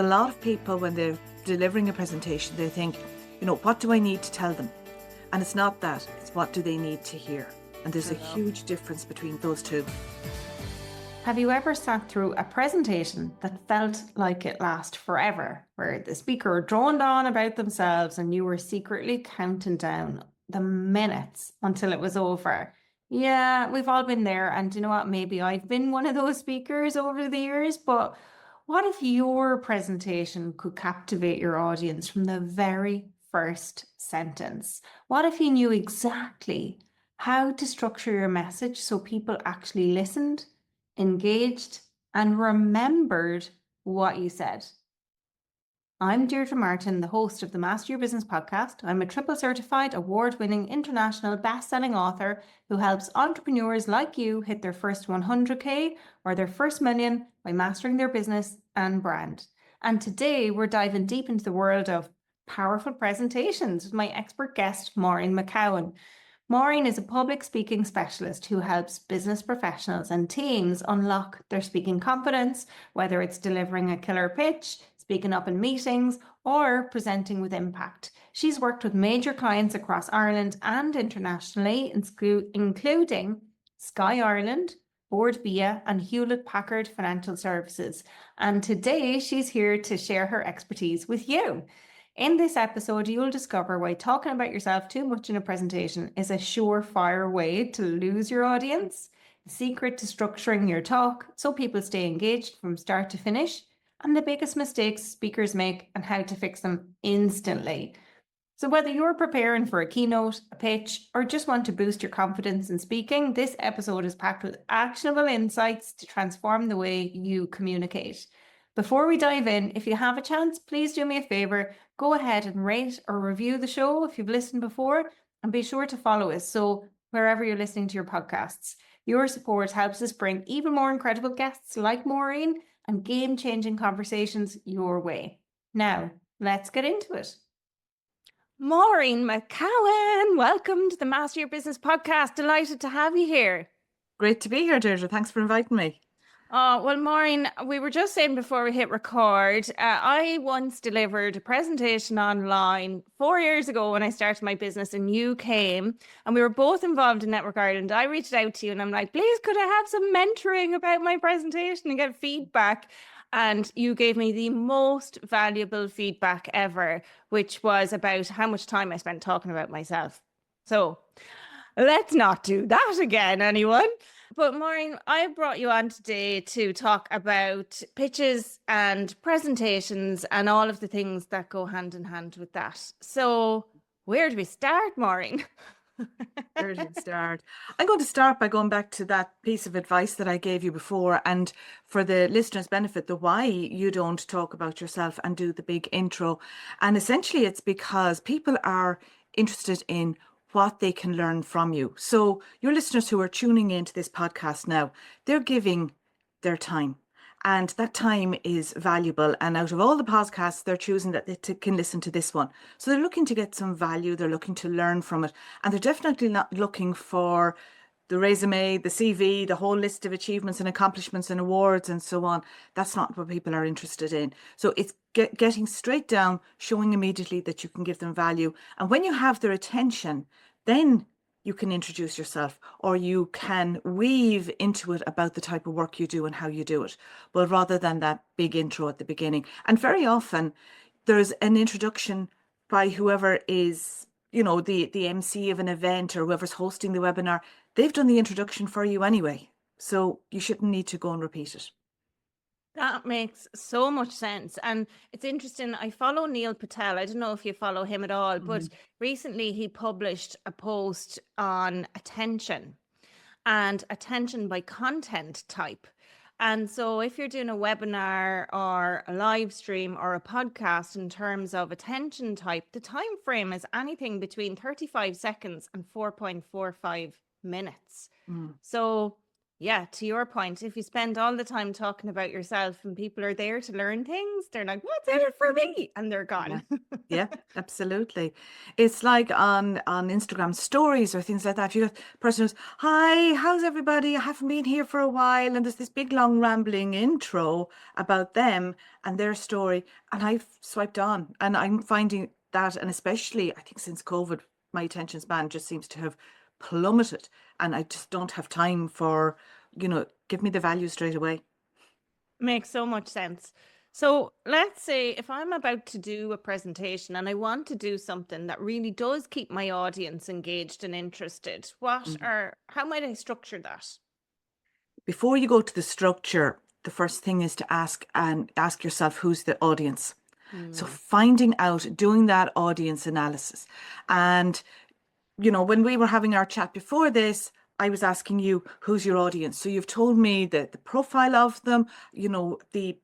A lot of people, when they're delivering a presentation, they think, what do I need to tell them? And it's not that, it's what do they need to hear? And there's a huge difference between those two. Have you ever sat through a presentation that felt like it lasted forever, where the speaker droned on about themselves and you were secretly counting down the minutes until it was over? Yeah, we've all been there. And you know what? Maybe I've been one of those speakers over the years, but what if your presentation could captivate your audience from the very first sentence? What if you knew exactly how to structure your message so people actually listened, engaged, and remembered what you said? I'm Deirdre Martin, the host of the Master Your Business podcast. I'm a triple certified, award-winning, international best-selling author who helps entrepreneurs like you hit their first 100K or their first million by mastering their business and brand. And today we're diving deep into the world of powerful presentations with my expert guest, Maureen McCowen. Maureen is a public speaking specialist who helps business professionals and teams unlock their speaking confidence, whether it's delivering a killer pitch, speaking up in meetings, or presenting with impact. She's worked with major clients across Ireland and internationally, including Sky Ireland, Board Bia, and Hewlett Packard Financial Services. And today she's here to share her expertise with you. In this episode, you'll discover why talking about yourself too much in a presentation is a surefire way to lose your audience, the secret to structuring your talk so people stay engaged from start to finish, and the biggest mistakes speakers make and how to fix them instantly. So whether you're preparing for a keynote, a pitch, or just want to boost your confidence in speaking, this episode is packed with actionable insights to transform the way you communicate. Before we dive in, if you have a chance, please do me a favor, go ahead and rate or review the show if you've listened before, and be sure to follow us. So wherever you're listening to your podcasts, your support helps us bring even more incredible guests like Maureen and game-changing conversations your way. Now, let's get into it. Maureen McCowen, welcome to the Master Your Business podcast. Delighted to have you here. Great to be here, Deirdre. Thanks for inviting me. Oh, well, Maureen, we were just saying before we hit record, I once delivered a presentation online 4 years ago when I started my business, and you came and we were both involved in Network Ireland. I reached out to you and I'm like, please, could I have some mentoring about my presentation and get feedback? And you gave me the most valuable feedback ever, which was about how much time I spent talking about myself. So let's not do that again, anyone. But Maureen, I brought you on today to talk about pitches and presentations and all of the things that go hand in hand with that. So where do we start, Maureen? Where do we start? I'm going to start by going back to that piece of advice that I gave you before, and for the listeners' benefit, the why you don't talk about yourself and do the big intro. And essentially it's because people are interested in what they can learn from you. So your listeners who are tuning into this podcast now, they're giving their time. And that time is valuable. And out of all the podcasts, they're choosing that they can listen to this one. So they're looking to get some value. They're looking to learn from it. And they're definitely not looking for the resume, the CV, the whole list of achievements and accomplishments and awards and so on. That's not what people are interested in. So it's getting straight down, showing immediately that you can give them value. And when you have their attention, then you can introduce yourself, or you can weave into it about the type of work you do and how you do it. But rather than that big intro at the beginning. And very often there's an introduction by whoever is, the MC of an event or whoever's hosting the webinar. They've done the introduction for you anyway. So you shouldn't need to go and repeat it. That makes so much sense. And it's interesting. I follow Neil Patel. I don't know if you follow him at all, but recently he published a post on attention and attention by content type. And so if you're doing a webinar or a live stream or a podcast in terms of attention type, the time frame is anything between 35 seconds and 4.45 minutes. So Yeah, to your point, if you spend all the time talking about yourself and people are there to learn things, they're like, what's in it for me? And they're Yeah. gone. Yeah, absolutely. It's like on Instagram stories or things like that. You have a person who's, hi, how's everybody? I haven't been here for a while. And there's this big long rambling intro about them and their story. And I've swiped on and I'm finding that, and especially I think since COVID, my attention span just seems to have plummeted and I just don't have time for, give me the value straight away. Makes so much sense. So let's say if I'm about to do a presentation and I want to do something that really does keep my audience engaged and interested, Mhm. how might I structure that? Before you go to the structure, the first thing is to ask yourself who's the audience. So Hmm. finding out, doing that audience analysis. And, when we were having our chat before this, I was asking you, who's your audience? So you've told me that the profile of them, the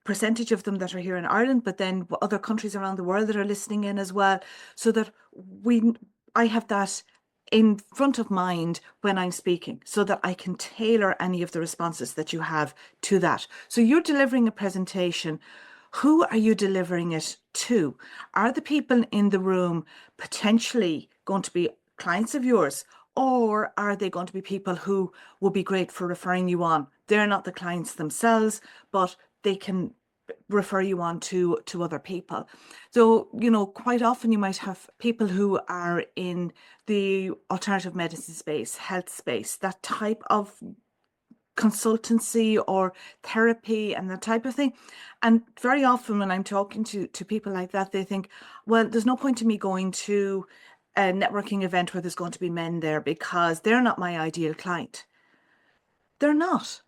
percentage of them that are here in Ireland, but then other countries around the world that are listening in as well, so that I have that in front of mind when I'm speaking, so that I can tailor any of the responses that you have to that. So you're delivering a presentation. Who are you delivering it to? Are the people in the room potentially going to be clients of yours? Or are they going to be people who would be great for referring you on? They're not the clients themselves, but they can refer you on to other people. So, quite often you might have people who are in the alternative medicine space, health space, that type of consultancy or therapy and that type of thing. And very often when I'm talking to people like that, they think, well, there's no point in me going to a networking event where there's going to be men there because they're not my ideal client. They're not,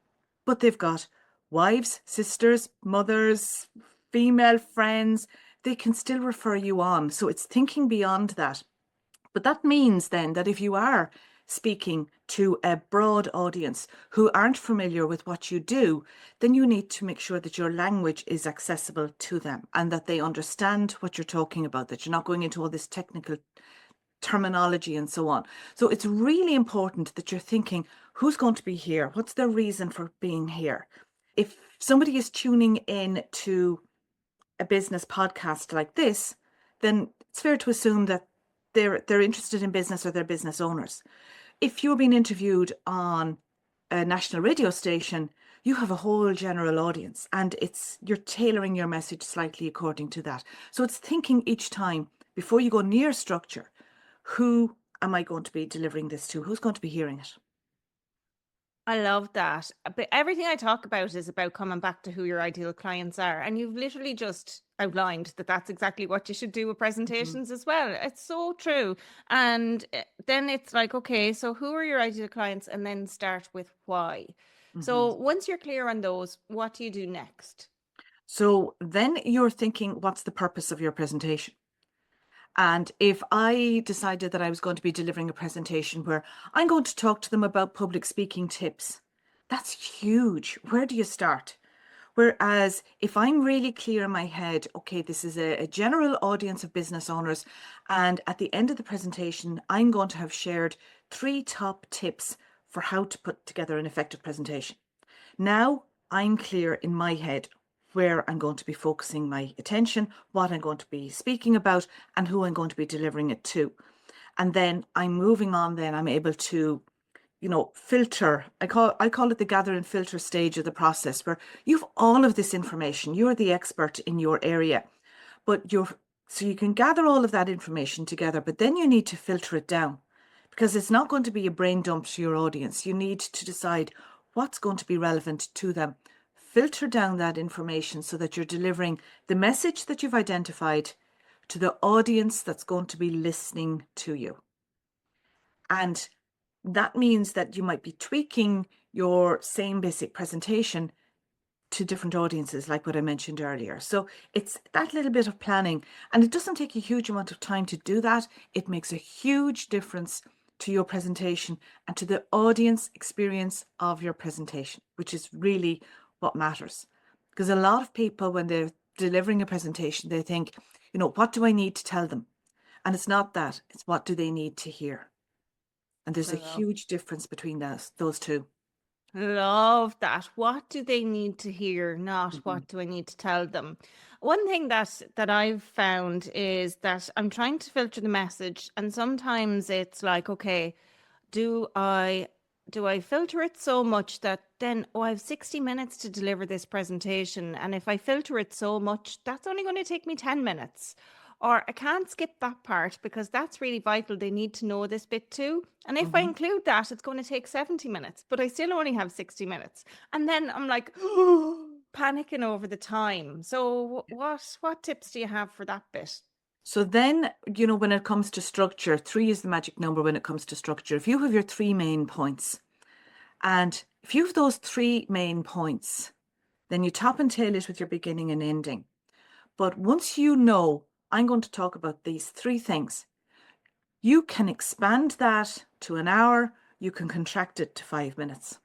but they've got wives, sisters, mothers, female friends. They can still refer you on. So it's thinking beyond that. But that means then that if you are speaking to a broad audience who aren't familiar with what you do, then you need to make sure that your language is accessible to them and that they understand what you're talking about, that you're not going into all this technical terminology and so on. So it's really important that you're thinking, who's going to be here? What's their reason for being here? If somebody is tuning in to a business podcast like this, then it's fair to assume that they're interested in business or they're business owners. If you're being interviewed on a national radio station, you have a whole general audience and you're tailoring your message slightly according to that. So it's thinking each time before you go near structure, who am I going to be delivering this to? Who's going to be hearing it? I love that. But everything I talk about is about coming back to who your ideal clients are. And you've literally just outlined that that's exactly what you should do with Mhm, presentations as well. It's so true. And then it's like, okay, so who are your ideal clients? And then start with why. mhm. So once you're clear on those, what do you do next? So then you're thinking, what's the purpose of your presentation? And if I decided that I was going to be delivering a presentation where I'm going to talk to them about public speaking tips, that's huge. Where do you start? Whereas if I'm really clear in my head, okay, this is a general audience of business owners, and at the end of the presentation, I'm going to have shared 3 top tips for how to put together an effective presentation. Now I'm clear in my head where I'm going to be focusing my attention, what I'm going to be speaking about, and who I'm going to be delivering it to. And then I'm moving on, then I'm able to, filter. I call it the gather and filter stage of the process where you've all of this information. You're the expert in your area, but so you can gather all of that information together, but then you need to filter it down because it's not going to be a brain dump to your audience. You need to decide what's going to be relevant to them. Filter down that information so that you're delivering the message that you've identified to the audience that's going to be listening to you. And that means that you might be tweaking your same basic presentation to different audiences, like what I mentioned earlier. So it's that little bit of planning, and it doesn't take a huge amount of time to do that. It makes a huge difference to your presentation and to the audience experience of your presentation, which is really what matters. Because a lot of people, when they're delivering a presentation, they think, what do I need to tell them? And it's not that, it's what do they need to hear? And there's I a love huge difference between those two. Love that. What do they need to hear? Not Mhm. what do I need to tell them? One thing that I've found is that I'm trying to filter the message, and sometimes it's like, okay, do I do I filter it so much that then, oh, I have 60 minutes to deliver this presentation, and if I filter it so much, that's only going to take me 10 minutes. Or I can't skip that part because that's really vital. They need to know this bit too. And if I Mhm. include that, it's going to take 70 minutes, but I still only have 60 minutes. And then I'm like panicking over the time. So what tips do you have for that bit? So then, when it comes to structure, 3 is the magic number when it comes to structure. If you have your 3 main points, and if you have those 3 main points, then you top and tail it with your beginning and ending. But once you know, I'm going to talk about these 3 things, you can expand that to an hour, you can contract it to 5 minutes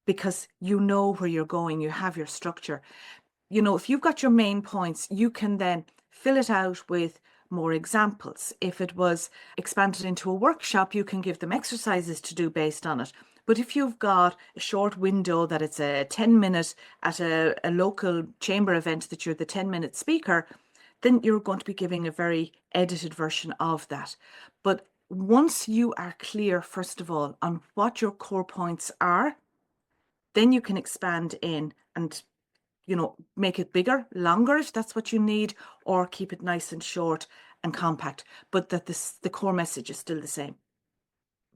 because you know where you're going, you have your structure. If you've got your main points, you can then fill it out with more examples. If it was expanded into a workshop, you can give them exercises to do based on it. But if you've got a short window that it's a 10-minute at a local chamber event that you're the 10-minute speaker, then you're going to be giving a very edited version of that. But once you are clear, first of all, on what your core points are, then you can expand in and make it bigger, longer if that's what you need, or keep it nice and short and compact, but that the core message is still the same.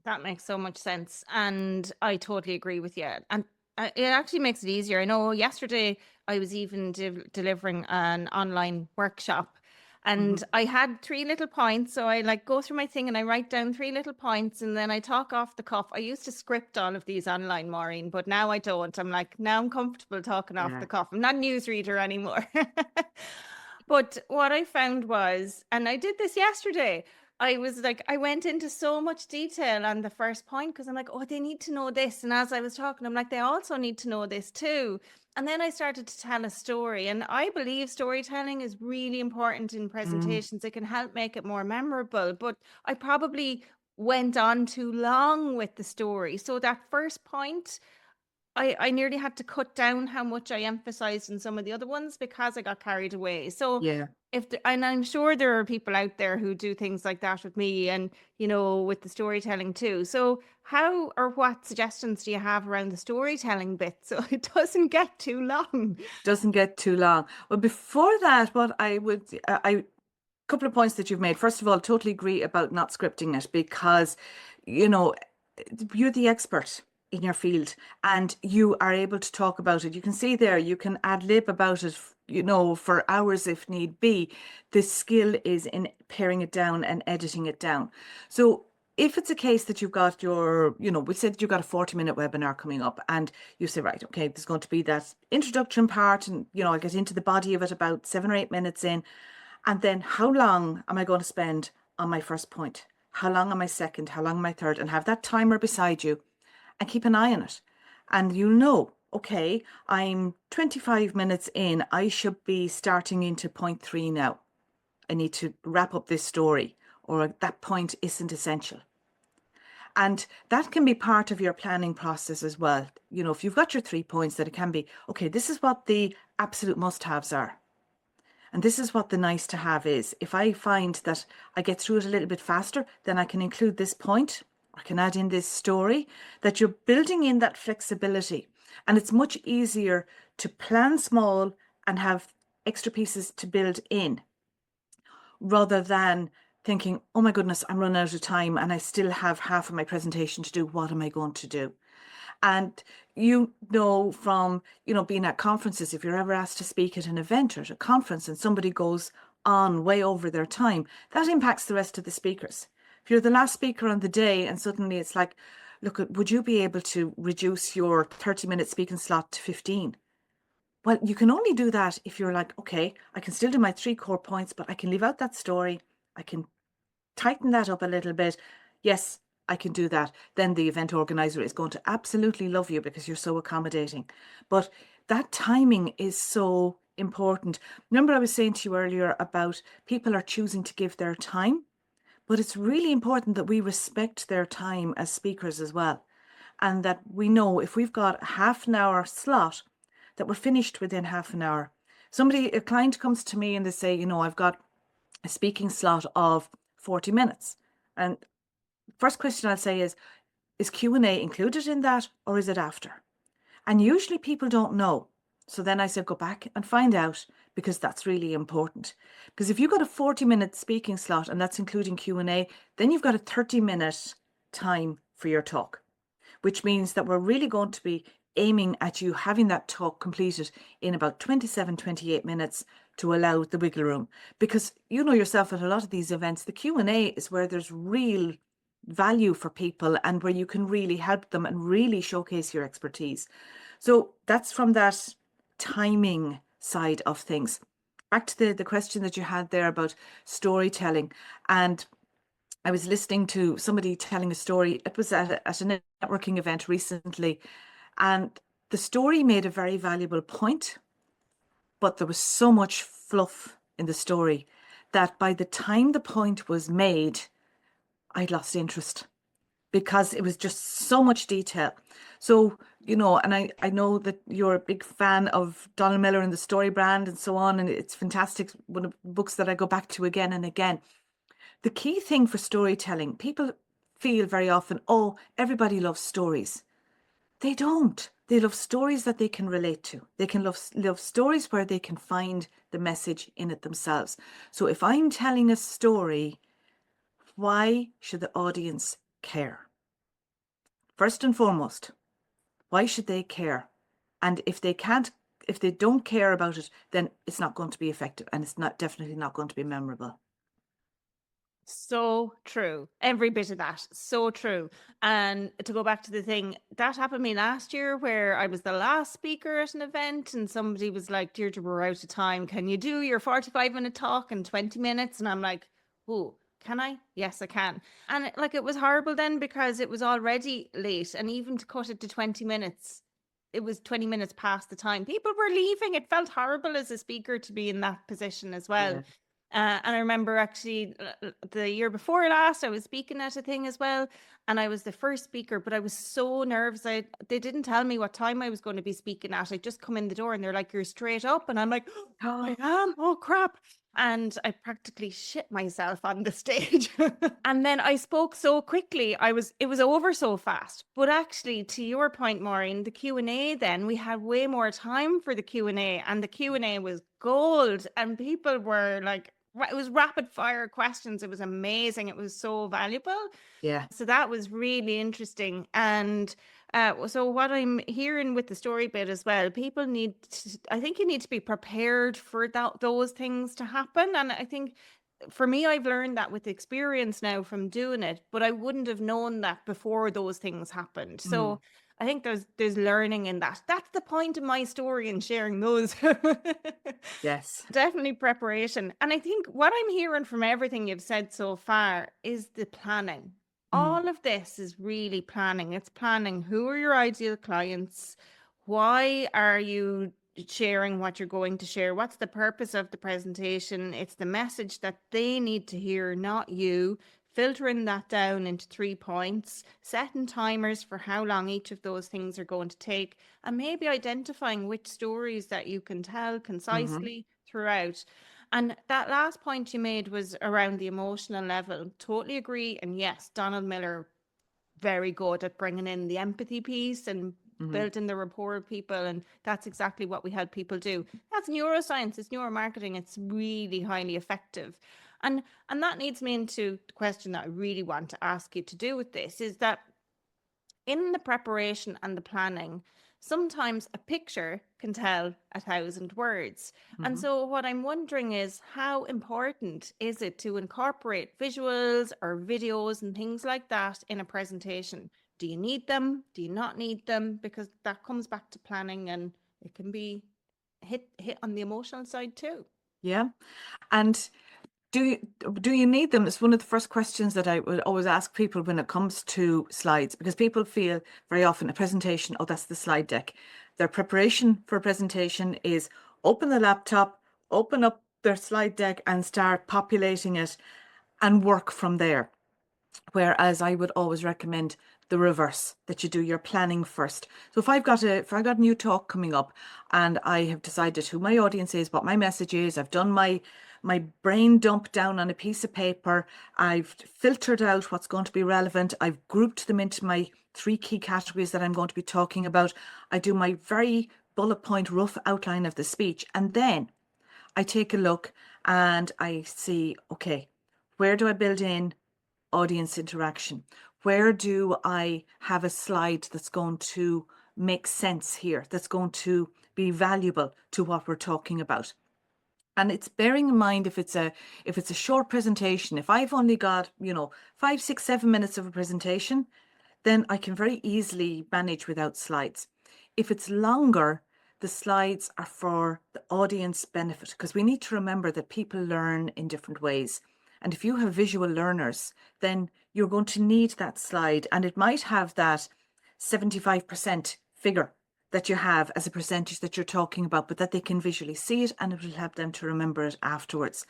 That makes so much sense. And I totally agree with you. And it actually makes it easier. I know yesterday I was even delivering an online workshop Mhm. and I had 3 little points. So I like go through my thing and I write down 3 little points and then I talk off the cuff. I used to script all of these online, Maureen, but now I don't. I'm like, now I'm comfortable talking off Yeah. the cuff. I'm not a newsreader anymore. But what I found was, and I did this yesterday, I was like, I went into so much detail on the first point because I'm like, oh, they need to know this. And as I was talking, I'm like, they also need to know this too. And then I started to tell a story. And I believe storytelling is really important in Mm. presentations. It can help make it more memorable. But I probably went on too long with the story. So that first point, I nearly had to cut down how much I emphasized in some of the other ones because I got carried away. So Yeah. and I'm sure there are people out there who do things like that with me and with the storytelling too. So how or what suggestions do you have around the storytelling bit so it doesn't get too long? Doesn't get too long. Well, before that, what I would, I couple of points that you've made. First of all, totally agree about not scripting it because, you know, you're the expert in your field and you are able to talk about it. You can see there, you can ad lib about it, for hours if need be. The skill is in paring it down and editing it down. So if it's a case that you've got we said you've got a 40-minute webinar coming up and you say, right, okay, there's going to be that introduction part and, I'll get into the body of it about 7 or 8 minutes in. And then how long am I going to spend on my first point? How long on my second? How long on my third? And have that timer beside you and keep an eye on it. And okay, I'm 25 minutes in. I should be starting into point 3 now. I need to wrap up this story, or that point isn't essential. And that can be part of your planning process as well. If you've got your 3 points, that it can be, okay, this is what the absolute must haves are. And this is what the nice to have is. If I find that I get through it a little bit faster, then I can include this point, I can add in this story, that you're building in that flexibility. And it's much easier to plan small and have extra pieces to build in rather than thinking, oh my goodness, I'm running out of time and I still have half of my presentation to do. What am I going to do? And from, being at conferences, if you're ever asked to speak at an event or at a conference and somebody goes on way over their time, that impacts the rest of the speakers. If you're the last speaker on the day and suddenly it's like, look, would you be able to reduce your 30-minute speaking slot to 15? Well, you can only do that if you're like, okay, I can still do my 3 core points, but I can leave out that story. I can tighten that up a little bit. Yes, I can do that. Then the event organizer is going to absolutely love you because you're so accommodating. But that timing is so important. Remember, I was saying to you earlier about people are choosing to give their time, but it's really important that we respect their time as speakers as well. and that we know if we've got a half an hour slot, that we're finished within half an hour. A client comes to me and they say, I've got a speaking slot of 40 minutes. And first question I'll say is Q&A included in that, or is it after? And usually people don't know. So then I said, go back and find out, because that's really important. Because if you've got a 40-minute speaking slot and that's including Q&A, then you've got a 30-minute time for your talk, which means that we're really going to be aiming at you having that talk completed in about 27, 28 minutes to allow the wiggle room. Because you know yourself, at a lot of these events, the Q&A is where there's real value for people and where you can really help them and really showcase your expertise. So that's from that timing side of things. Back to the question that you had there about storytelling. And I was listening to somebody telling a story. It was at a networking event recently, and the story made a very valuable point, but there was so much fluff in the story that by the time the point was made, I'd lost interest, because it was just so much detail. So, and I know that you're a big fan of Donald Miller and the Story Brand and so on, and it's fantastic. One of the books that I go back to again and again. The key thing for storytelling, people feel very often, oh, everybody loves stories. They don't. They love stories that they can relate to. They can love stories where they can find the message in it themselves. So if I'm telling a story, why should the audience care? First and foremost, why should they care? And if they don't care about it, then it's not going to be effective, and it's definitely not going to be memorable. So true. Every bit of that. So true. And to go back to the thing, that happened to me last year where I was the last speaker at an event and somebody was like, Deirdre, we're out of time. Can you do your 45-minute talk in 20 minutes? And I'm like, oh, can I? Yes, I can. And it was horrible then because it was already late. And even to cut it to 20 minutes, it was 20 minutes past the time. People were leaving. It felt horrible as a speaker to be in that position as well. Yeah. And I remember actually the year before last, I was speaking at a thing as well. And I was the first speaker, but I was so nervous. They didn't tell me what time I was going to be speaking at. I just come in the door and they're like, you're straight up. And I'm like, oh, I am. Oh, crap. And I practically shit myself on the stage. And then I spoke so quickly. It was over so fast. But actually, to your point, Maureen, the Q&A then, we had way more time for the Q&A, and the Q&A was gold. And people were like, it was rapid fire questions. It was amazing. It was so valuable. Yeah. So that was really interesting. And so what I'm hearing with the story bit as well, people I think you need to be prepared for those things to happen. And I think for me, I've learned that with experience now from doing it, but I wouldn't have known that before those things happened. So I think there's learning in that. That's the point of my story and sharing those. Yes. Definitely preparation. And I think what I'm hearing from everything you've said so far is the planning. All of this is really planning. It's planning who are your ideal clients? Why are you sharing what you're going to share? What's the purpose of the presentation? It's the message that they need to hear, not you. Filtering that down into 3 points, setting timers for how long each of those things are going to take, and maybe identifying which stories that you can tell concisely throughout. And that last point you made was around the emotional level. Totally agree. And yes, Donald Miller, very good at bringing in the empathy piece and building the rapport with people. And that's exactly what we help people do. That's neuroscience, it's neuromarketing. It's really highly effective. And that leads me into the question that I really want to ask you to do with this is that in the preparation and the planning, sometimes a picture can tell 1,000 words. And so what I'm wondering is how important is it to incorporate visuals or videos and things like that in a presentation? Do you need them? Do you not need them? Because that comes back to planning and it can be hit on the emotional side too. Yeah. And do you need them? It's one of the first questions that I would always ask people when it comes to slides, because people feel very often a presentation, oh, that's the slide deck. Their preparation for a presentation is open the laptop, open up their slide deck and start populating it and work from there. Whereas I would always recommend the reverse, that you do your planning first. So if I've got a new talk coming up and I have decided who my audience is, what my message is, I've done my brain dump down on a piece of paper, I've filtered out what's going to be relevant, I've grouped them into my 3 key categories that I'm going to be talking about, I do my very bullet point rough outline of the speech, and then I take a look and I see, okay, where do I build in audience interaction? Where do I have a slide that's going to make sense here, that's going to be valuable to what we're talking about? And it's bearing in mind if it's a short presentation, if I've only got, 5, 6, 7 minutes of a presentation, then I can very easily manage without slides. If it's longer, the slides are for the audience benefit, because we need to remember that people learn in different ways. And if you have visual learners, then you're going to need that slide, and it might have that 75% figure that you have as a percentage that you're talking about, but that they can visually see it and it will help them to remember it afterwards.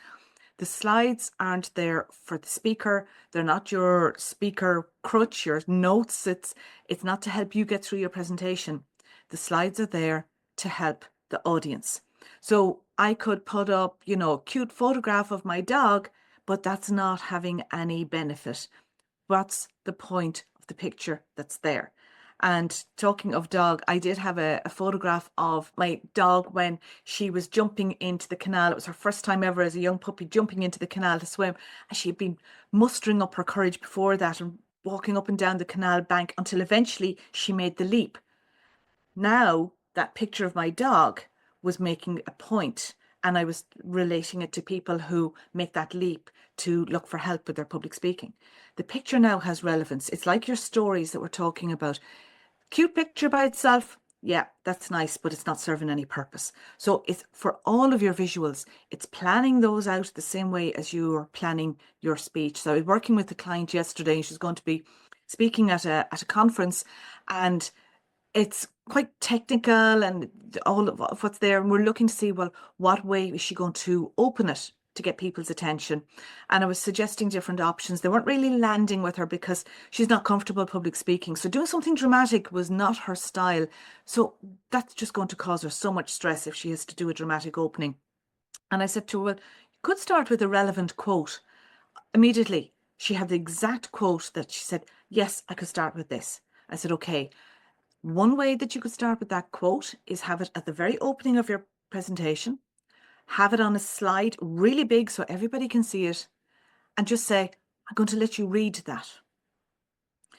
The slides aren't there for the speaker. They're not your speaker crutch, your notes. It's not to help you get through your presentation. The slides are there to help the audience. So I could put up, a cute photograph of my dog, but that's not having any benefit. What's the point of the picture that's there? And talking of dog, I did have a photograph of my dog when she was jumping into the canal. It was her first time ever as a young puppy jumping into the canal to swim. And she had been mustering up her courage before that and walking up and down the canal bank until eventually she made the leap. Now, that picture of my dog was making a point, and I was relating it to people who make that leap to look for help with their public speaking. The picture now has relevance. It's like your stories that we're talking about. Cute picture by itself, yeah, that's nice, but it's not serving any purpose. So it's for all of your visuals, it's planning those out the same way as you're planning your speech. So I was working with a client yesterday, and she's going to be speaking at a conference, and it's quite technical and all of what's there. And we're looking to see, well, what way is she going to open it to get people's attention? And I was suggesting different options. They weren't really landing with her because she's not comfortable public speaking. So doing something dramatic was not her style. So that's just going to cause her so much stress if she has to do a dramatic opening. And I said to her, well, you could start with a relevant quote. Immediately, she had the exact quote that she said, yes, I could start with this. I said, okay, one way that you could start with that quote is have it at the very opening of your presentation, have it on a slide really big so everybody can see it, and just say, I'm going to let you read that.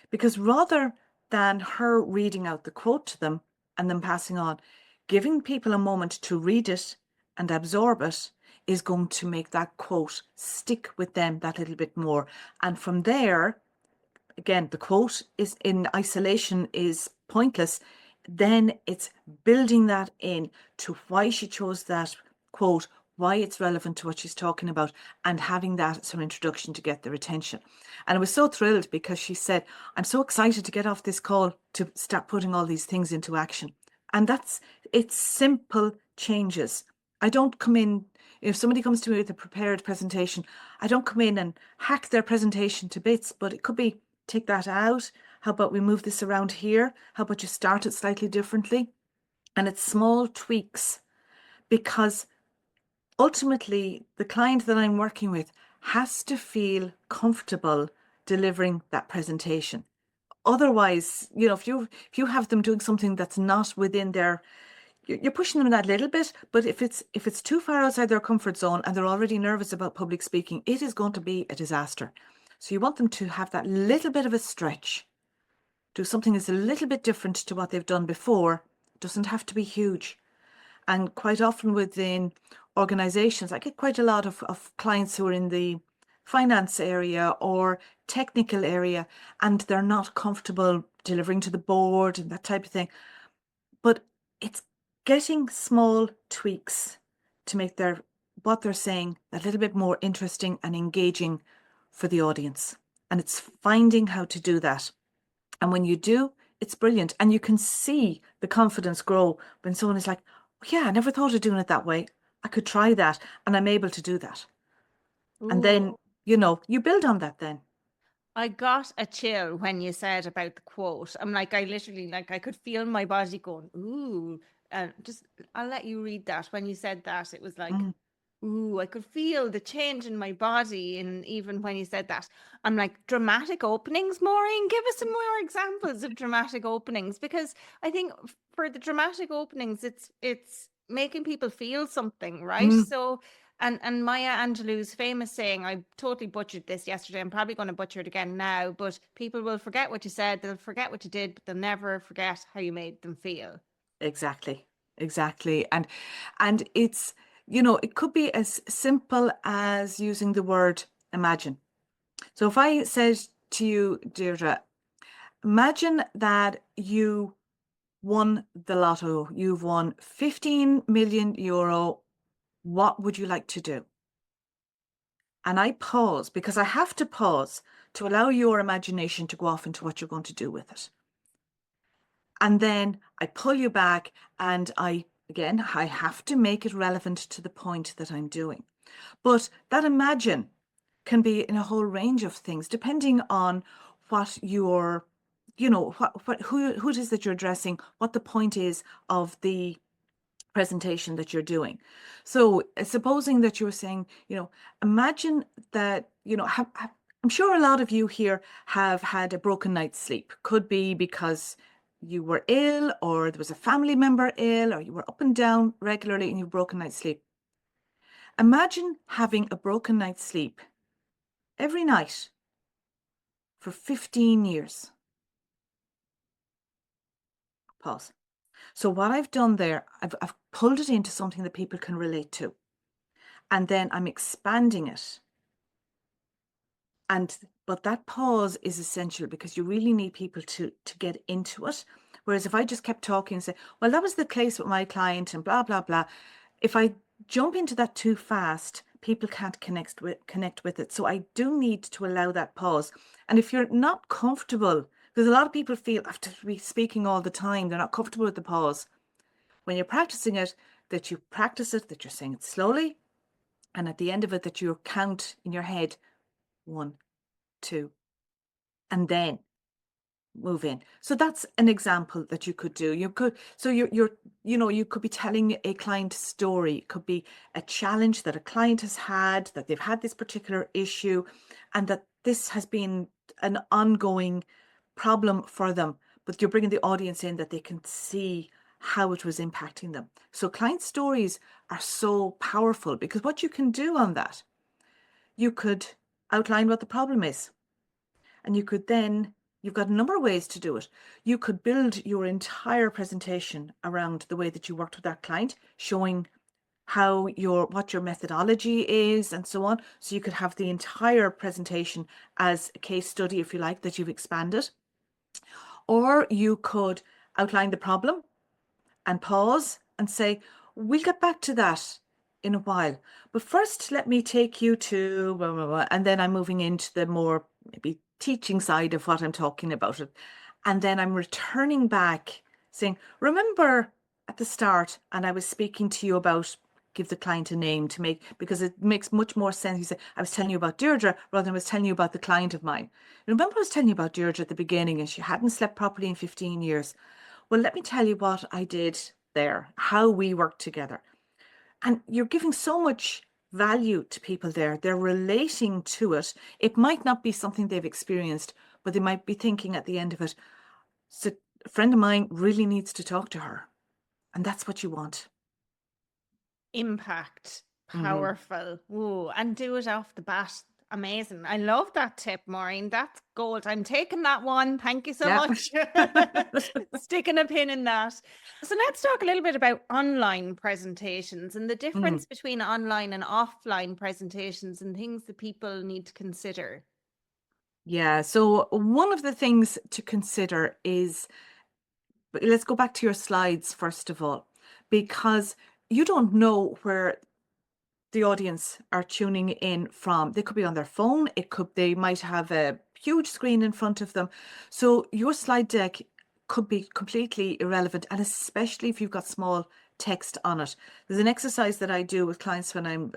Because rather than her reading out the quote to them and then passing on, giving people a moment to read it and absorb it is going to make that quote stick with them that little bit more. And from there, again, the quote is in isolation is pointless. Then it's building that in to why she chose that quote, why it's relevant to what she's talking about, and having that as her introduction to get their attention. And I was so thrilled because she said, I'm so excited to get off this call to start putting all these things into action. And it's simple changes. I don't come in, if somebody comes to me with a prepared presentation, I don't come in and hack their presentation to bits, but it could be, take that out. How about we move this around here? How about you start it slightly differently? And it's small tweaks, because ultimately the client that I'm working with has to feel comfortable delivering that presentation. Otherwise, if you have them doing something that's not within their, you're pushing them that little bit, but if it's too far outside their comfort zone and they're already nervous about public speaking, it is going to be a disaster. So you want them to have that little bit of a stretch, do something that's a little bit different to what they've done before. It doesn't have to be huge. And quite often within organizations, I get quite a lot of clients who are in the finance area or technical area, and they're not comfortable delivering to the board and that type of thing. But it's getting small tweaks to make what they're saying a little bit more interesting and engaging for the audience. And it's finding how to do that. And when you do, it's brilliant. And you can see the confidence grow when someone is like, oh, yeah, I never thought of doing it that way. I could try that, and I'm able to do that. Ooh. And then, you build on that then. I got a chill when you said about the quote. I'm like, I literally, like, I could feel my body going, ooh. Just, I'll let you read that. When you said that, it was like, Mm, ooh, I could feel the change in my body. And even when you said that, I'm like, dramatic openings, Maureen, give us some more examples of dramatic openings. Because I think for the dramatic openings, it's making people feel something, right? mm, So, and Maya Angelou's famous saying, I totally butchered this yesterday. I'm probably going to butcher it again now, but people will forget what you said, they'll forget what you did, but they'll never forget how you made them feel. exactly, exactly. And it's, it could be as simple as using the word imagine. So if I said to you, Deirdre, imagine that you won the lotto, you've won 15 million euro. What would you like to do? And I pause because I have to pause to allow your imagination to go off into what you're going to do with it. And then I pull you back and I have to make it relevant to the point that I'm doing. But that imagine can be in a whole range of things, depending on what your, who it is that you're addressing, what the point is of the presentation that you're doing. So supposing that you were saying, imagine that, I'm sure a lot of you here have had a broken night's sleep. Could be because you were ill or there was a family member ill or you were up and down regularly and you broken night's sleep. Imagine having a broken night's sleep every night for 15 years. Pause. So what I've done there, I've pulled it into something that people can relate to. And then I'm expanding it. But that pause is essential because you really need people to get into it. Whereas if I just kept talking and say, well, that was the case with my client and blah, blah, blah. If I jump into that too fast, people can't connect with it. So I do need to allow that pause. And if you're not comfortable, because a lot of people feel after be speaking all the time, they're not comfortable with the pause. When you're practicing it, that you practice it, that you're saying it slowly, and at the end of it, that you count in your head 1, 2, and then move in. So that's an example that you could do. You could, so you could be telling a client story. It could be a challenge that a client has had, that they've had this particular issue, and that this has been an ongoing problem for them. But you're bringing the audience in that they can see how it was impacting them. So client stories are so powerful because what you can do on that, you could outline what the problem is. And you've got a number of ways to do it. You could build your entire presentation around the way that you worked with that client, showing what your methodology is and so on. So you could have the entire presentation as a case study, if you like, that you've expanded. Or you could outline the problem and pause and say, we'll get back to that in a while. But first, let me take you to, blah, blah, blah, and then I'm moving into the more maybe teaching side of what I'm talking about. And then I'm returning back saying, remember at the start, and I was speaking to you about give the client a name because it makes much more sense. You say, I was telling you about Deirdre rather than I was telling you about the client of mine. Remember I was telling you about Deirdre at the beginning and she hadn't slept properly in 15 years. Well, let me tell you what I did there, how we worked together. And you're giving so much value to people there. They're relating to it. It might not be something they've experienced, but they might be thinking at the end of it, so a friend of mine really needs to talk to her. And that's what you want. Impact, Mm-hmm. powerful. Ooh, and do it off the bat. Amazing. I love that tip, Maureen. That's gold. I'm taking that one. Thank you so Yeah. much. Sticking a pin in that. So let's talk a little bit about online presentations and the Mm. difference between online and offline presentations and things that people need to consider. Yeah. So one of the things to consider is, let's go back to your slides first of all, because you don't know where the audience are tuning in from. They could be on their phone. They might have a huge screen in front of them. So your slide deck could be completely irrelevant, and especially if you've got small text on it. There's an exercise that I do with clients when I'm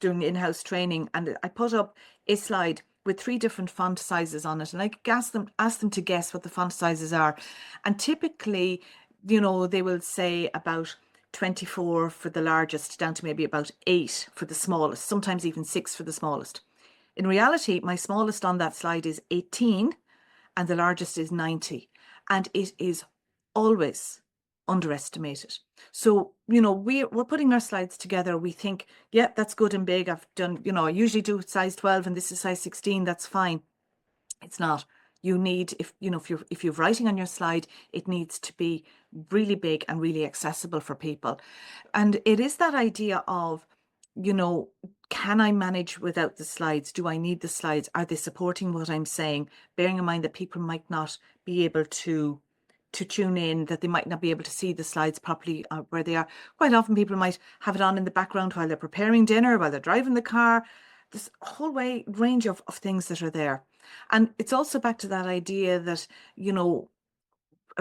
doing in-house training, and I put up a slide with 3 different font sizes on it, and I ask them to guess what the font sizes are. And typically, they will say about 24 for the largest, down to maybe about 8 for the smallest, sometimes even 6 for the smallest. In reality, my smallest on that slide is 18 and the largest is 90. And it is always underestimated. So, we're putting our slides together. We think, yeah, that's good and big. I've done, I usually do size 12 and this is size 16. That's fine. It's not. You need, if you're writing on your slide, it needs to be really big and really accessible for people. And it is that idea of, can I manage without the slides? Do I need the slides? Are they supporting what I'm saying? Bearing in mind that people might not be able to tune in, that they might not be able to see the slides properly where they are. Quite often people might have it on in the background while they're preparing dinner, while they're driving the car. There's a whole range of things that are there. And it's also back to that idea that,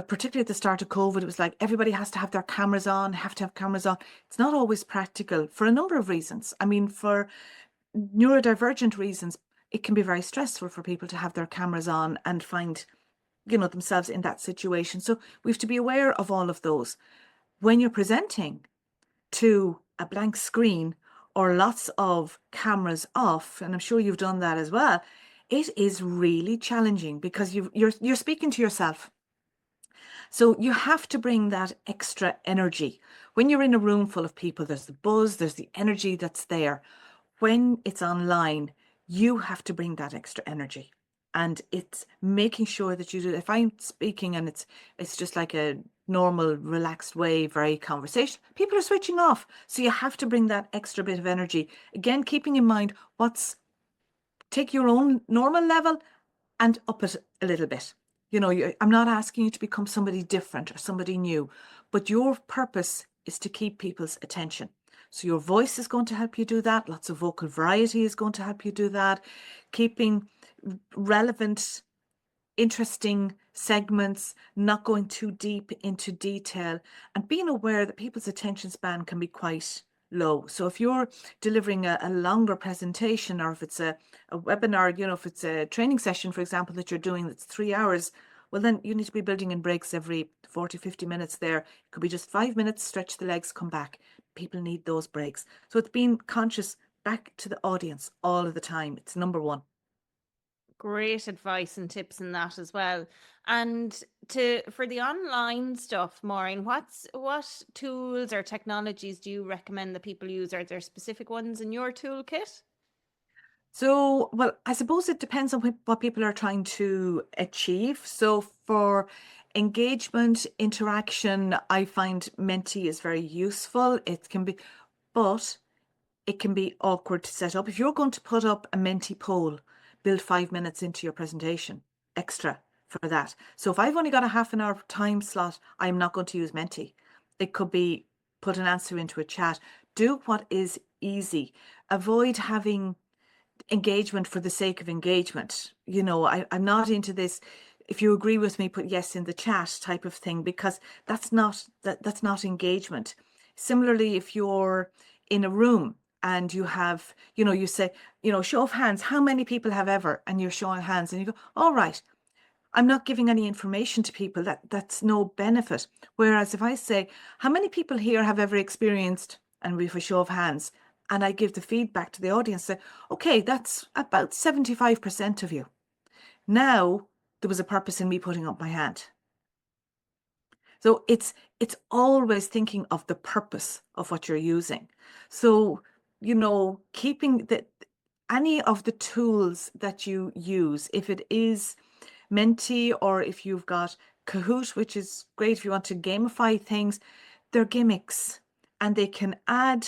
particularly at the start of COVID, it was like everybody has to have their cameras on, have to have cameras on. It's not always practical for a number of reasons. I mean, for neurodivergent reasons, it can be very stressful for people to have their cameras on and find, themselves in that situation. So we have to be aware of all of those. When you're presenting to a blank screen or lots of cameras off, and I'm sure you've done that as well, it is really challenging because you're speaking to yourself. So you have to bring that extra energy. When you're in a room full of people, there's the buzz, there's the energy that's there. When it's online, you have to bring that extra energy. And it's making sure that you do. If I'm speaking and it's just like a normal, relaxed way, very conversation, people are switching off. So you have to bring that extra bit of energy. Again, keeping in mind take your own normal level and up it a little bit. I'm not asking you to become somebody different or somebody new, but your purpose is to keep people's attention. So your voice is going to help you do that. Lots of vocal variety is going to help you do that. Keeping relevant, interesting segments, not going too deep into detail, and being aware that people's attention span can be quite low. So if you're delivering a longer presentation, or if it's a webinar, if it's a training session, for example, that you're doing that's 3 hours, well, then you need to be building in breaks every 40, 50 minutes there. It could be just 5 minutes, stretch the legs, come back. People need those breaks. So it's being conscious back to the audience all of the time. It's number one. Great advice and tips in that as well. And for the online stuff, Maureen, what tools or technologies do you recommend that people use? Are there specific ones in your toolkit? So, well, I suppose it depends on what people are trying to achieve. So for engagement, interaction, I find Menti is very useful. But it can be awkward to set up. If you're going to put up a Menti poll, build 5 minutes into your presentation extra for that. So if I've only got a half an hour time slot, I'm not going to use Menti. It could be put an answer into a chat. Do what is easy. Avoid having engagement for the sake of engagement. I'm not into this, if you agree with me, put yes in the chat type of thing, because that's not engagement. Similarly, if you're in a room and you have, you say, show of hands, how many people have ever, and you're showing hands and you go, all right, I'm not giving any information to people, that's no benefit. Whereas if I say, how many people here have ever experienced, and we have a show of hands, and I give the feedback to the audience, say, okay, that's about 75% of you. Now there was a purpose in me putting up my hand. So it's always thinking of the purpose of what you're using. So, keeping any of the tools that you use, if it is Menti or if you've got Kahoot, which is great if you want to gamify things, they're gimmicks and they can add,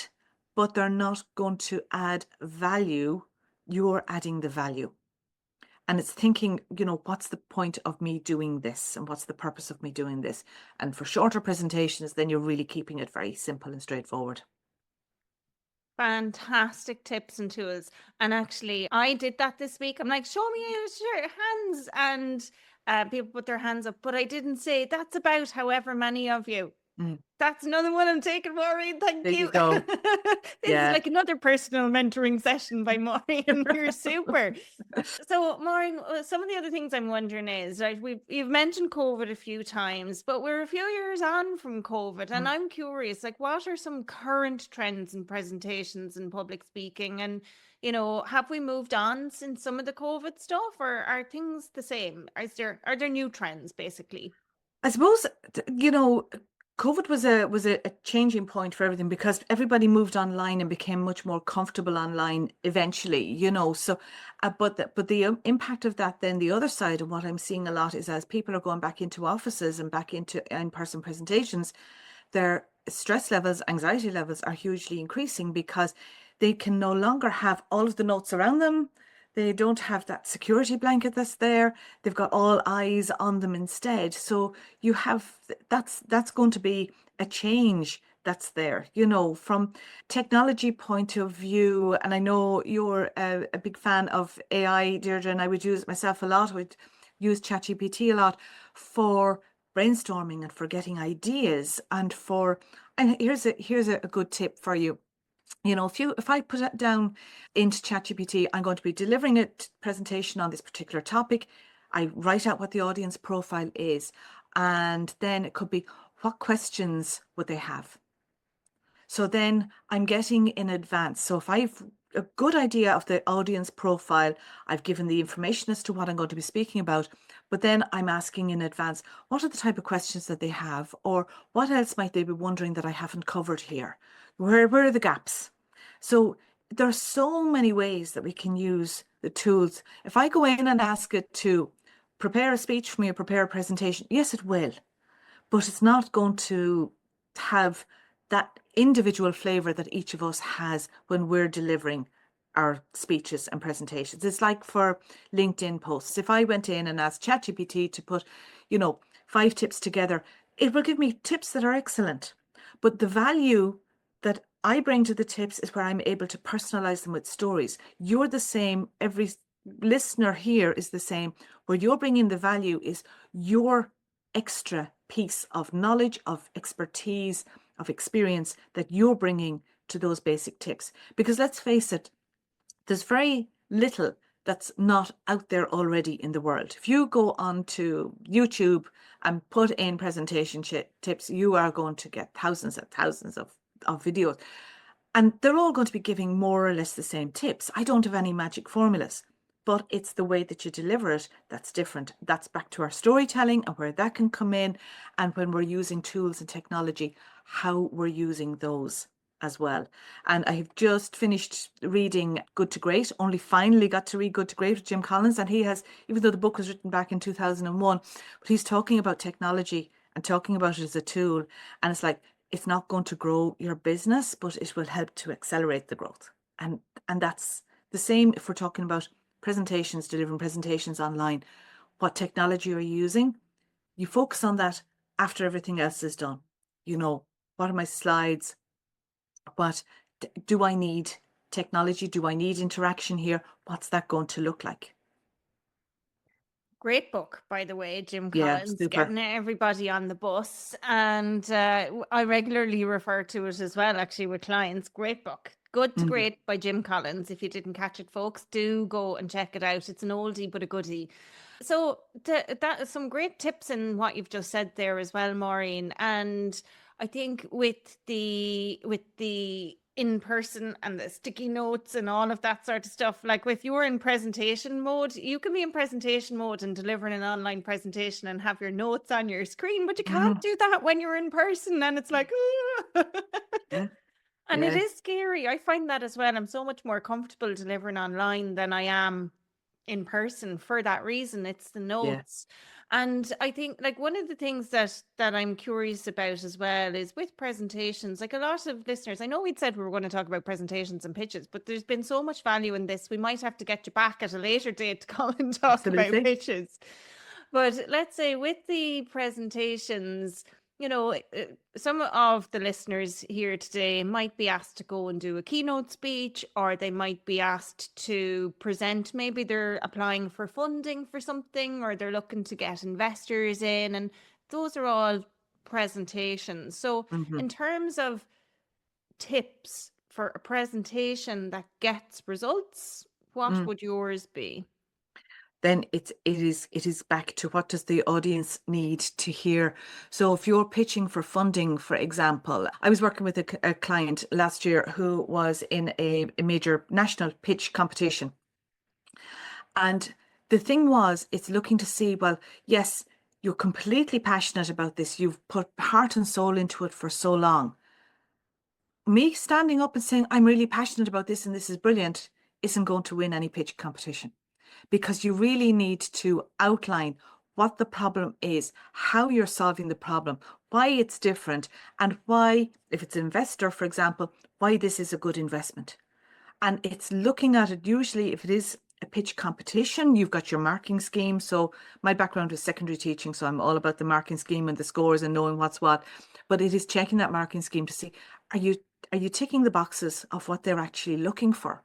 but they're not going to add value. You're adding the value. And it's thinking, what's the point of me doing this? And what's the purpose of me doing this? And for shorter presentations, then you're really keeping it very simple and straightforward. Fantastic tips and tools. And actually, I did that this week. I'm like, show me your hands. And people put their hands up. But I didn't say, that's about however many of you. Mm. That's another one I'm taking, Maureen. Thank There you you. go. This is Yeah. like another personal mentoring session by Maureen. You're super. So, Maureen, some of the other things I'm wondering is, right, you've mentioned COVID a few times, but we're a few years on from COVID, and Mm. I'm curious, like, what are some current trends in presentations and public speaking? And, have we moved on since some of the COVID stuff, or are things the same? Are there new trends, basically? I suppose COVID was a changing point for everything because everybody moved online and became much more comfortable online eventually, So, but the impact of that, then the other side of what I'm seeing a lot is as people are going back into offices and back into in-person presentations, their stress levels, anxiety levels are hugely increasing because they can no longer have all of the notes around them. They don't have that security blanket that's there. They've got all eyes on them instead. So you have that's going to be a change that's there, from technology point of view. And I know you're a big fan of AI, Deirdre, and I would use it myself a lot. I would use ChatGPT a lot for brainstorming and for getting ideas and here's a good tip for you. If I put it down into ChatGPT, I'm going to be delivering a presentation on this particular topic. I write out what the audience profile is, and then it could be, what questions would they have? So then I'm getting in advance. So if I've a good idea of the audience profile, I've given the information as to what I'm going to be speaking about, but then I'm asking in advance, what are the type of questions that they have, or what else might they be wondering that I haven't covered here? Where are the gaps? So there are so many ways that we can use the tools. If I go in and ask it to prepare a speech for me or prepare a presentation, yes, it will, but it's not going to have that individual flavor that each of us has when we're delivering our speeches and presentations. It's like for LinkedIn posts. If I went in and asked ChatGPT to put, 5 tips together, it will give me tips that are excellent. But the value that I bring to the tips is where I'm able to personalize them with stories. You're the same. Every listener here is the same. Where you're bringing the value is your extra piece of knowledge, of expertise, of experience that you're bringing to those basic tips. Because let's face it, there's very little that's not out there already in the world. If you go onto YouTube and put in presentation tips, you are going to get thousands and thousands of videos. And they're all going to be giving more or less the same tips. I don't have any magic formulas, but it's the way that you deliver it that's different. That's back to our storytelling and where that can come in. And when we're using tools and technology, how we're using those as well. And I have just finished reading Good to Great, only finally got to read Good to Great with Jim Collins. And he has, even though the book was written back in 2001, but he's talking about technology and talking about it as a tool. And it's like, it's not going to grow your business, but it will help to accelerate the growth. And that's the same if we're talking about presentations, delivering presentations online. What technology are you using? You focus on that after everything else is done. What are my slides? What do I need technology? Do I need interaction here? What's that going to look like? Great book, by the way, Jim Yeah, Collins, super. getting everybody on the bus. And I regularly refer to it as well, actually, with clients. Great book. Good to Mm. Great by Jim Collins. If you didn't catch it, folks, do go and check it out. It's an oldie but a goodie. So that is some great tips in what you've just said there as well, Maureen. And I think with the in person and the sticky notes and all of that sort of stuff, like with you're in presentation mode, you can be in presentation mode and delivering an online presentation and have your notes on your screen, but you can't Mm. do that when you're in person. And it's like, Yeah, and it yeah, is scary. I find that as well. I'm so much more comfortable delivering online than I am in person for that reason. It's the yeah. notes. And I think like one of the things that I'm curious about as well is with presentations, like a lot of listeners, I know we'd said we were going to talk about presentations and pitches, but there's been so much value in this. We might have to get you back at a later date to come and talk about Absolutely. pitches. But let's say with the presentations, some of the listeners here today might be asked to go and do a keynote speech, or they might be asked to present. Maybe they're applying for funding for something, or they're looking to get investors in. And those are all presentation. So, Mhm. in terms of tips for a presentation that gets results, what Mm. would yours be? Then it is back to what does the audience need to hear. So if you're pitching for funding, for example, I was working with a client last year who was in a major national pitch competition. And the thing was, it's looking to see, well, yes, you're completely passionate about this. You've put heart and soul into it for so long. Me standing up and saying, I'm really passionate about this and this is brilliant, isn't going to win any pitch competition, because you really need to outline what the problem is, how you're solving the problem, why it's different, and why, if it's an investor, for example, why this is a good investment. And it's looking at it, usually if it is a pitch competition, you've got your marking scheme. So my background is secondary teaching, so I'm all about the marking scheme and the scores and knowing what's what. But it is checking that marking scheme to see, are you are you ticking the boxes of what they're actually looking for?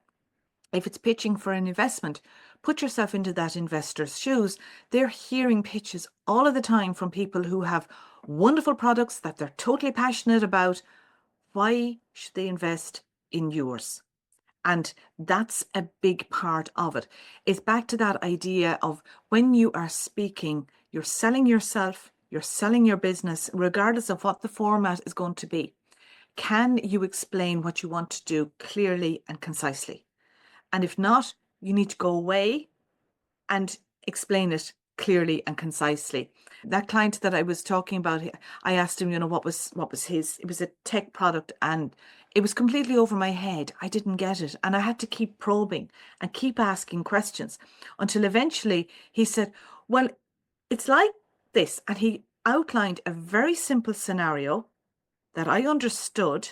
If it's pitching for an investment, put yourself into that investor's shoes. They're hearing pitches all of the time from people who have wonderful products that they're totally passionate about. Why should they invest in yours? And that's a big part of it. It's back to that idea of when you are speaking, you're selling yourself, you're selling your business, regardless of what the format is going to be. Can you explain what you want to do clearly and concisely? And if not, you need to go away and explain it clearly and concisely. That client that I was talking about, I asked him, what was his, it was a tech product and it was completely over my head. I didn't get it. And I had to keep probing and keep asking questions until eventually he said, well, it's like this. And he outlined a very simple scenario that I understood.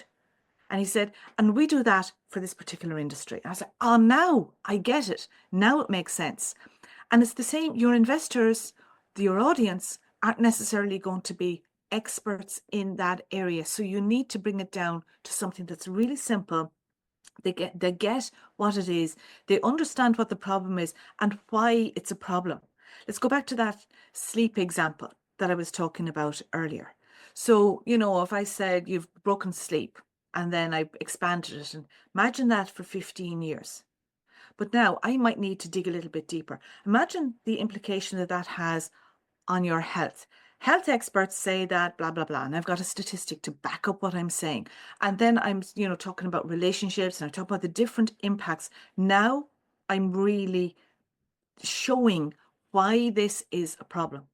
And he said, and we do that for this particular industry. I was like, oh, now I get it. Now it makes sense. And it's the same, your investors, your audience aren't necessarily going to be experts in that area. So you need to bring it down to something that's really simple. They get what it is. They understand what the problem is and why it's a problem. Let's go back to that sleep example that I was talking about earlier. So, if I said you've broken sleep and then I expanded it, and imagine that for 15 years. But now I might need to dig a little bit deeper. Imagine the implication that that has on your health. Health experts say that blah, blah, blah. And I've got a statistic to back up what I'm saying. And then I'm, talking about relationships and I talk about the different impacts. Now I'm really showing why this is a problem.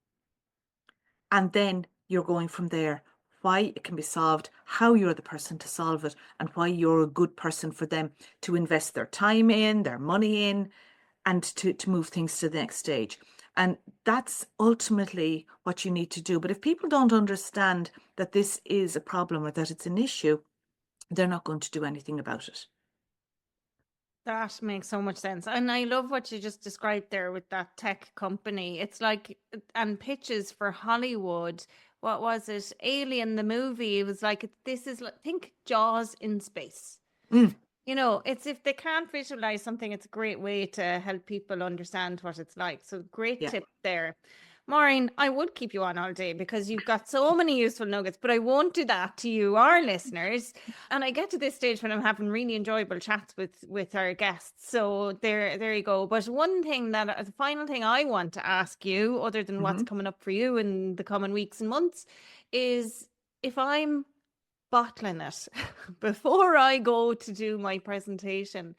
And then you're going from there, why it can be solved, how you're the person to solve it, and why you're a good person for them to invest their time in, their money in, and to move things to the next stage. And that's ultimately what you need to do. But if people don't understand that this is a problem or that it's an issue, they're not going to do anything about it. That makes so much sense. And I love what you just described there with that tech company. It's like, and pitches for Hollywood. What was it? Alien, the movie. It was like, this is like, think Jaws in space. Mm, It's if they can't visualize something, it's a great way to help people understand what it's like. So great yeah. tip there. Maureen, I would keep you on all day because you've got so many useful nuggets, but I won't do that to you, our listeners. And I get to this stage when I'm having really enjoyable chats with our guests. So there you go. But one thing the final thing I want to ask you, other than what's Mm-hmm. coming up for you in the coming weeks and months, is if I'm bottling it before I go to do my presentation,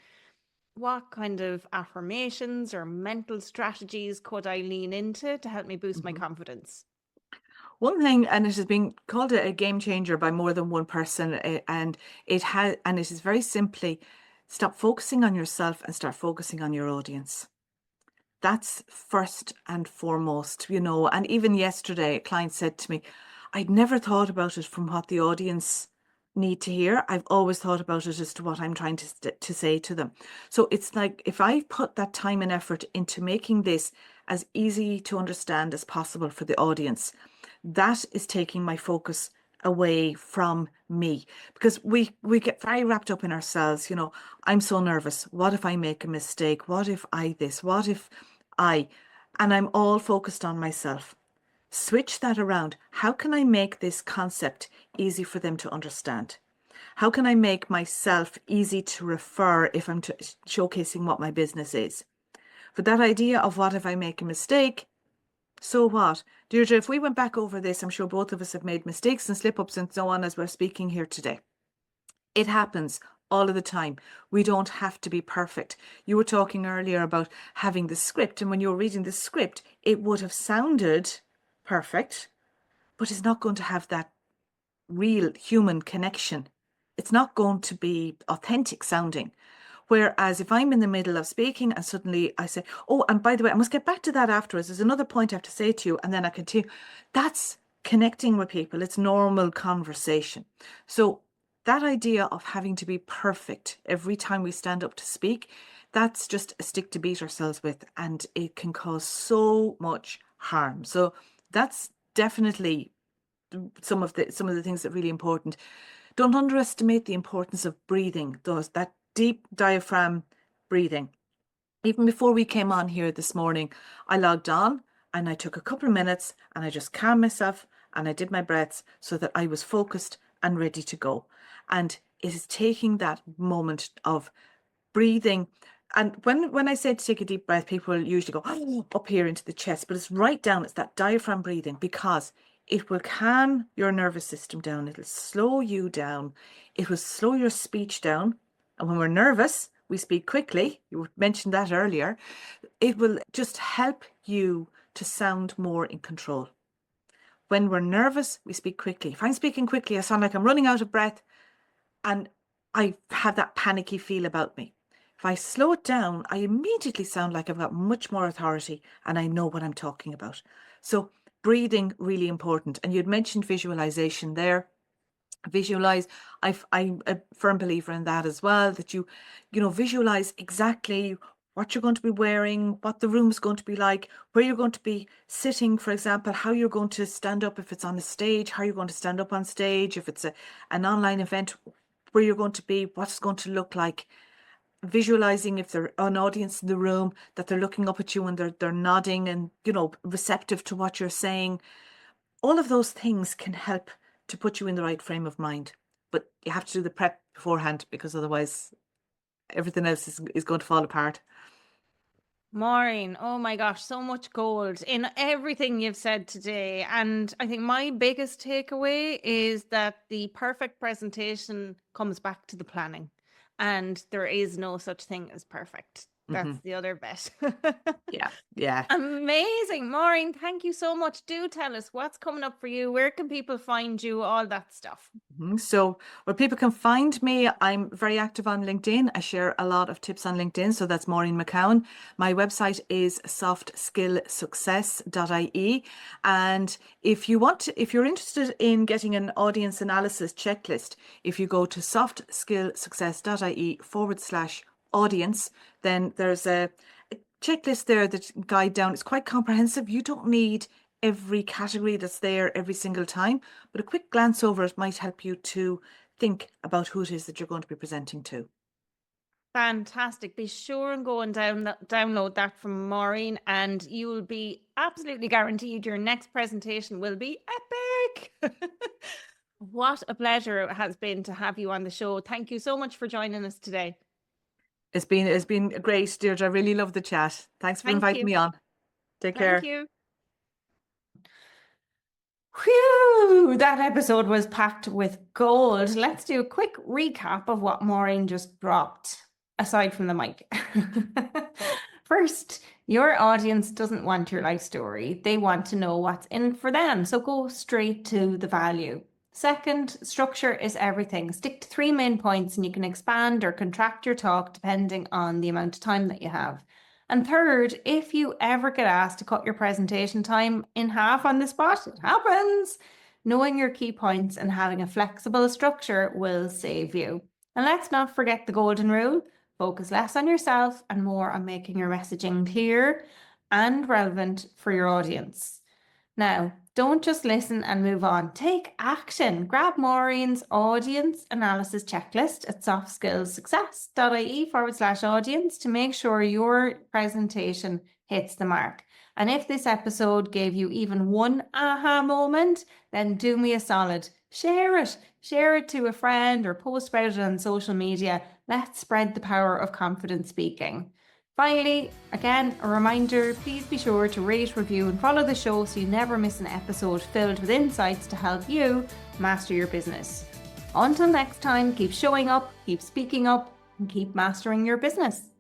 what kind of affirmations or mental strategies could I lean into to help me boost my Mm-hmm. confidence? One thing, and it has been called a game changer by more than one person, and it is very simply stop focusing on yourself and start focusing on your audience. That's first and foremost, And even yesterday, a client said to me, I'd never thought about it from what the audience need to hear. I've always thought about it as to what I'm trying to say to them. So it's like if I put that time and effort into making this as easy to understand as possible for the audience, that is taking my focus away from me, because we get very wrapped up in ourselves. I'm so nervous. What if I make a mistake? What if I this? What if I, and I'm all focused on myself. Switch that around. How can I make this concept easy for them to understand? How can I make myself easy to refer if I'm showcasing what my business is? But that idea of what if I make a mistake? So what? Deirdre, if we went back over this, I'm sure both of us have made mistakes and slip-ups and so on as we're speaking here today. It happens all of the time. We don't have to be perfect. You were talking earlier about having the script, and when you were reading the script, it would have sounded perfect, but it's not going to have that real human connection. It's not going to be authentic sounding. Whereas if I'm in the middle of speaking and suddenly I say, oh, and by the way, I must get back to that afterwards. There's another point I have to say to you, and then I continue. That's connecting with people. It's normal conversation. So that idea of having to be perfect every time we stand up to speak, that's just a stick to beat ourselves with, and it can cause so much harm. So that's definitely some of the things that are really important. Don't underestimate the importance of breathing, that deep diaphragm breathing. Even before we came on here this morning, I logged on and I took a couple of minutes and I just calmed myself and I did my breaths so that I was focused and ready to go. And it is taking that moment of breathing. And when I say to take a deep breath, people usually go up here into the chest, but it's right down. It's that diaphragm breathing, because it will calm your nervous system down. It'll slow you down. It will slow your speech down. And when we're nervous, we speak quickly. You mentioned that earlier. It will just help you to sound more in control. When we're nervous, we speak quickly. If I'm speaking quickly, I sound like I'm running out of breath and I have that panicky feel about me. If I slow it down, I immediately sound like I've got much more authority and I know what I'm talking about. So breathing, really important. And you'd mentioned visualization there. Visualize. I'm a firm believer in that as well, that you visualize exactly what you're going to be wearing, what the room's going to be like, where you're going to be sitting, for example, how you're going to stand up if it's on a stage, how you're going to stand up on stage, if it's an online event, where you're going to be, what it's going to look like. Visualizing if there's an audience in the room, that they're looking up at you and they're nodding and receptive to what you're saying. All of those things can help to put you in the right frame of mind, but you have to do the prep beforehand, because otherwise everything else is going to fall apart. Maureen, oh my gosh, so much gold in everything you've said today. And I think my biggest takeaway is that the perfect presentation comes back to the planning, and there is no such thing as perfect. That's the other bit. Yeah. Amazing. Maureen, thank you so much. Do tell us what's coming up for you. Where can people find you? All that stuff. So where people can find me, I'm very active on LinkedIn. I share a lot of tips on LinkedIn. So that's Maureen McCowen. My website is softskillsuccess.ie. And if you're interested in getting an audience analysis checklist, if you go to softskillsuccess.ie/audience, then there's a checklist there that guide down. It's quite comprehensive. You don't need every category that's there every single time, but a quick glance over it might help you to think about who it is that you're going to be presenting to. Fantastic. Be sure and go and download that from Maureen, and you will be absolutely guaranteed your next presentation will be epic. What a pleasure it has been to have you on the show. Thank you so much for joining us today. It's been great, Deirdre. I really love the chat. Thanks for inviting me on. Take care. Thank you. Whew, that episode was packed with gold. Let's do a quick recap of what Maureen just dropped, aside from the mic. First, your audience doesn't want your life story. They want to know what's in it for them. So go straight to the value. Second, structure is everything. Stick to 3 main points and you can expand or contract your talk depending on the amount of time that you have. And third, if you ever get asked to cut your presentation time in half on the spot, it happens. Knowing your key points and having a flexible structure will save you. And let's not forget the golden rule. Focus less on yourself and more on making your messaging clear and relevant for your audience. Now, don't just listen and move on. Take action. Grab Maureen's audience analysis checklist at softskillsuccess.ie/audience to make sure your presentation hits the mark. And if this episode gave you even one aha moment, then do me a solid. Share it. Share it to a friend or post about it on social media. Let's spread the power of confident speaking. Finally, again, a reminder, please be sure to rate, review and follow the show so you never miss an episode filled with insights to help you master your business. Until next time, keep showing up, keep speaking up, and keep mastering your business.